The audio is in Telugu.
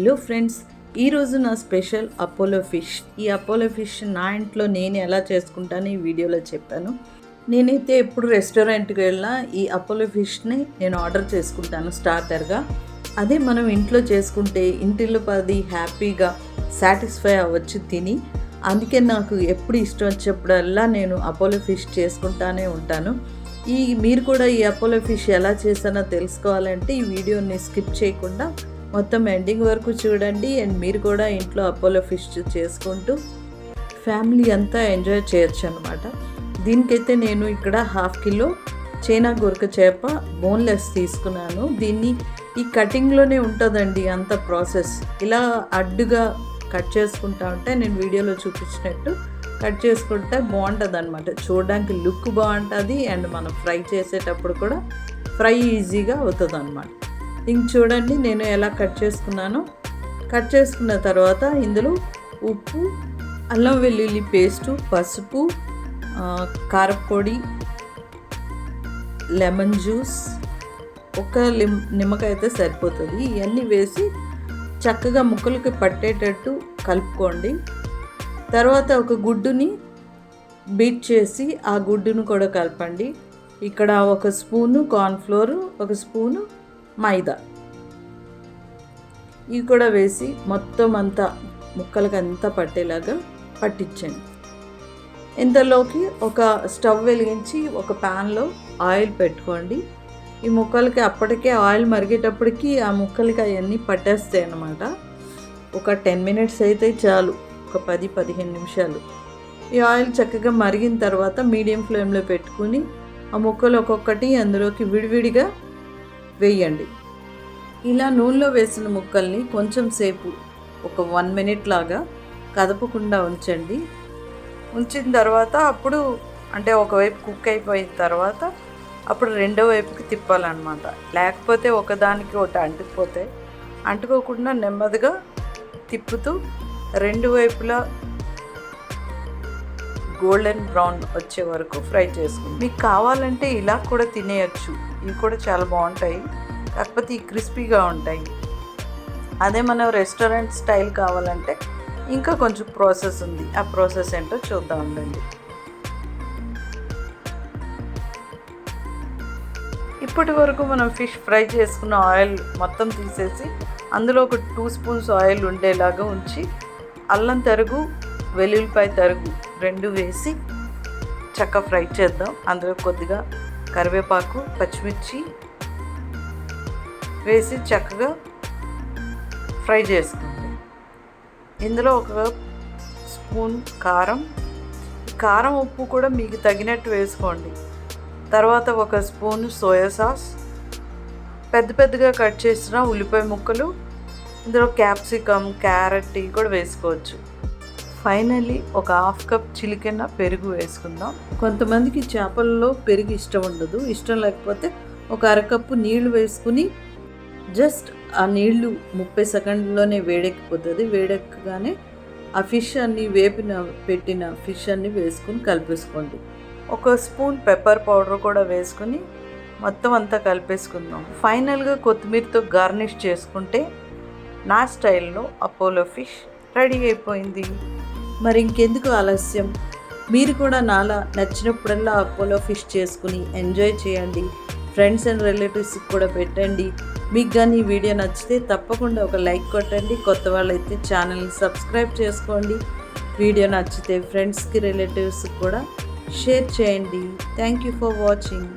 హలో ఫ్రెండ్స్, ఈరోజు నా స్పెషల్ అపోలో ఫిష్. ఈ అపోలో ఫిష్ నా ఇంట్లో నేను ఎలా చేసుకుంటాను ఈ వీడియోలో చెప్పాను. నేనైతే ఎప్పుడు రెస్టారెంట్కి వెళ్ళినా ఈ అపోలో ఫిష్ని నేను ఆర్డర్ చేసుకుంటాను స్టార్టర్గా. అదే మనం ఇంట్లో చేసుకుంటే ఇంటిలో పది హ్యాపీగా సాటిస్ఫై అవ్వచ్చు తిని. అందుకే నాకు ఎప్పుడు ఇష్టం వచ్చేప్పుడల్లా నేను అపోలో ఫిష్ చేసుకుంటానే ఉంటాను. మీరు కూడా ఈ అపోలో ఫిష్ ఎలా చేశానో తెలుసుకోవాలంటే ఈ వీడియోని స్కిప్ చేయకుండా మొత్తం ఎండింగ్ వరకు చూడండి. అండ్ మీరు కూడా ఇంట్లో అపోలో ఫిష్ చేసుకుంటూ ఫ్యామిలీ అంతా ఎంజాయ్ చేయొచ్చు అనమాట. దీనికైతే నేను ఇక్కడ 1/2 కిలో చైనా గొరక చేప బోన్లెస్ తీసుకున్నాను. దీన్ని ఈ కటింగ్లోనే ఉంటుందండి అంత ప్రాసెస్. ఇలా అడ్డుగా కట్ చేసుకుంటా ఉంటే నేను వీడియోలో చూపించినట్టు కట్ చేసుకుంటే బాగుంటుంది అనమాట. చూడడానికి లుక్ బాగుంటుంది అండ్ మనం ఫ్రై చేసేటప్పుడు కూడా ఫ్రై ఈజీగా అవుతుంది అనమాట. ఇంక చూడండి నేను ఎలా కట్ చేసుకున్నాను. కట్ చేసుకున్న తర్వాత ఇందులో ఉప్పు, అల్లం వెల్లుల్లి పేస్టు, పసుపు, కారపొడి, లెమన్ జ్యూస్, ఒక నిమ్మకాయ అయితే సరిపోతుంది. ఇవన్నీ వేసి చక్కగా ముక్కలకి పట్టేటట్టు కలుపుకోండి. తర్వాత ఒక గుడ్డుని బీట్ చేసి ఆ గుడ్డును కూడా కలపండి. ఇక్కడ 1 స్పూను కార్న్ఫ్లోర్, 1 స్పూను మైదా ఇవి కూడా వేసి మొత్తం అంతా ముక్కలకి అంతా పట్టేలాగా పట్టించండి. ఇంతలోకి ఒక స్టవ్ వెలిగించి ఒక ప్యాన్లో ఆయిల్ పెట్టుకోండి. ఈ ముక్కలకి అప్పటికే ఆయిల్ మరిగేటప్పటికి ఆ ముక్కలకి అవన్నీ పట్టేస్తాయి అన్నమాట. ఒక 10 మినిట్స్ అయితే చాలు, ఒక 10-15 నిమిషాలు. ఈ ఆయిల్ చక్కగా మరిగిన తర్వాత మీడియం ఫ్లేమ్లో పెట్టుకుని ఆ ముక్కలు ఒక్కొక్కటి అందులోకి విడివిడిగా వేయండి. ఇలా నూనెలో వేసిన ముక్కల్ని కొంచెం సేపు ఒక 1 మినిట్ లాగా కదపకుండా ఉంచండి. ఉంచిన తర్వాత అప్పుడు అంటే ఒకవైపు కుక్ అయిపోయిన తర్వాత అప్పుడు రెండో వైపుకి తిప్పాలన్నమాట. లేకపోతే ఒకదానికి ఒకటి అంటుకోకుండా నెమ్మదిగా తిప్పుతూ 2 వైపులా గోల్డెన్ బ్రౌన్ వచ్చే వరకు ఫ్రై చేసుకోండి. మీకు కావాలంటే ఇలా కూడా తినేయచ్చు. ఇవి కూడా చాలా బాగుంటాయి, కాకపోతే ఈ క్రిస్పీగా ఉంటాయి. అదే మనం రెస్టారెంట్ స్టైల్ కావాలంటే ఇంకా కొంచెం ప్రాసెస్ ఉంది. ఆ ప్రాసెస్ ఏంటో చూద్దాం ఉండండి. ఇప్పటి వరకు మనం ఫిష్ ఫ్రై చేసుకున్న ఆయిల్ మొత్తం తీసేసి అందులో ఒక 2 స్పూన్స్ ఆయిల్ ఉండేలాగా ఉంచి అల్లం తరుగు, వెల్లుల్లిపాయ తరుగు 2 వేసి చక్కగా ఫ్రై చేద్దాం. అందులో కొద్దిగా కరివేపాకు, పచ్చిమిర్చి వేసి చక్కగా ఫ్రై చేసుకోండి. ఇందులో 1 స్పూన్ కారం ఉప్పు కూడా మీకు తగినట్టు వేసుకోండి. తర్వాత 1 స్పూన్ సోయా సాస్, పెద్దగా కట్ చేసిన ఉల్లిపాయ ముక్కలు, ఇందులో క్యాప్సికమ్, క్యారెట్ కూడా వేసుకోవచ్చు. ఫైనల్లీ 1 1/2 కప్ చిలికిన పెరుగు వేసుకుందాం. కొంతమందికి చేపల్లో పెరుగు ఇష్టం ఉండదు. ఇష్టం లేకపోతే 1 అరకప్పు నీళ్లు వేసుకుని జస్ట్ ఆ నీళ్లు 30 సెకండ్లోనే వేడెక్కిపోతుంది. వేడెక్కగానే ఆ ఫిష్ అన్ని పెట్టిన ఫిష్ అన్ని వేసుకుని కలిపేసుకోండి. 1 స్పూన్ పెప్పర్ పౌడర్ కూడా వేసుకుని మొత్తం అంతా కలిపేసుకుందాం. ఫైనల్గా కొత్తిమీరతో గార్నిష్ చేసుకుంటే నా స్టైల్లో అపోలో ఫిష్ రెడీ అయిపోయింది. మరి ఇంకెందుకు ఆలస్యం, మీరు కూడా నాలా నచ్చినప్పుడల్లా అపోలో ఫిష్ చేసుకుని ఎంజాయ్ చేయండి. ఫ్రెండ్స్ అండ్ రిలేటివ్స్కి కూడా పెట్టండి. మీకు కానీ ఈ వీడియో నచ్చితే తప్పకుండా ఒక లైక్ కొట్టండి. కొత్త వాళ్ళైతే ఛానల్ని సబ్స్క్రైబ్ చేసుకోండి. వీడియో నచ్చితే ఫ్రెండ్స్కి, రిలేటివ్స్కి కూడా షేర్ చేయండి. Thank you for watching.